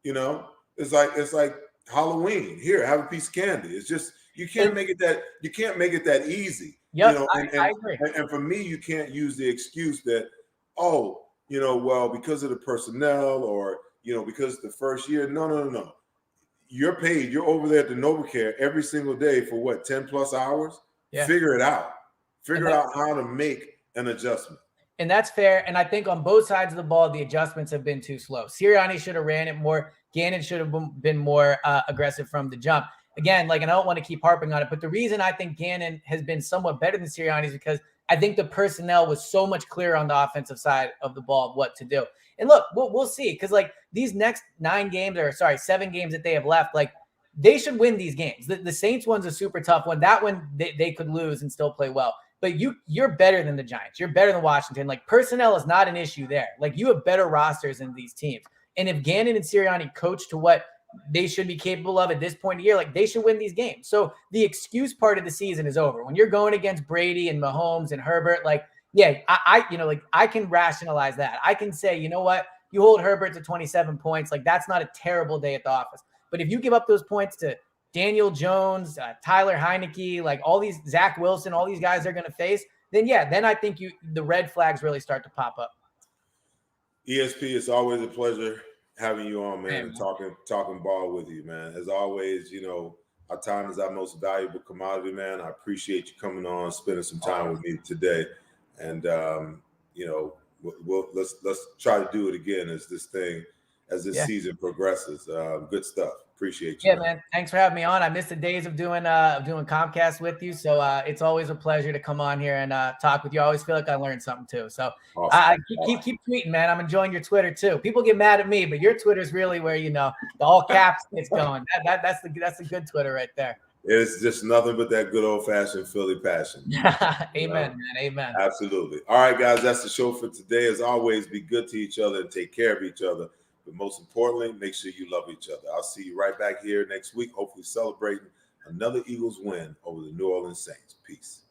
You know, it's like Halloween. Here, have a piece of candy. It's just, you can't make it that easy. Yep, you know, I agree. And for me, you can't use the excuse that, oh, you know, well, because of the personnel, or, you know, because the first year. No. You're paid. You're over there at the NovaCare every single day for what, 10 plus hours? Yeah. Figure it out. Figure out how to make an adjustment. And that's fair. And I think on both sides of the ball, the adjustments have been too slow. Sirianni should have ran it more. Gannon should have been more aggressive from the jump. Again, like, and I don't want to keep harping on it, but the reason I think Gannon has been somewhat better than Sirianni is because I think the personnel was so much clearer on the offensive side of the ball of what to do. And look, we'll see, because, like, these next 7 games that they have left, like, they should win these games. The Saints one's a super tough one. That one they could lose and still play well. But you're better than the Giants. You're better than Washington. Like, personnel is not an issue there. Like, you have better rosters in these teams. And if Gannon and Sirianni coach to what they should be capable of at this point of the year, like, they should win these games. So the excuse part of the season is over. When you're going against Brady and Mahomes and Herbert, like, yeah, I can rationalize that. I can say, you know what? You hold Herbert to 27 points. Like, that's not a terrible day at the office. But if you give up those points to Daniel Jones, Tyler Heineke, like all these, Zach Wilson, all these guys they're going to face, then I think the red flags really start to pop up. ESP, it's always a pleasure having you on, man, and talking ball with you, man. As always, our time is our most valuable commodity, man. I appreciate you coming on, spending some time with me today, and let's try to do it again as this season progresses. Good stuff. Appreciate you. Yeah, man. Thanks for having me on. I missed the days of doing Comcast with you, so it's always a pleasure to come on here and talk with you. I always feel like I learned something too. So awesome. Keep tweeting, man. I'm enjoying your Twitter too. People get mad at me, but your Twitter's really where the all caps it's going. That's the good Twitter right there. It's just nothing but that good old-fashioned Philly passion. Amen, man. Amen. Absolutely. All right, guys, that's the show for today. As always, be good to each other and take care of each other. But most importantly, make sure you love each other. I'll see you right back here next week, hopefully celebrating another Eagles win over the New Orleans Saints. Peace.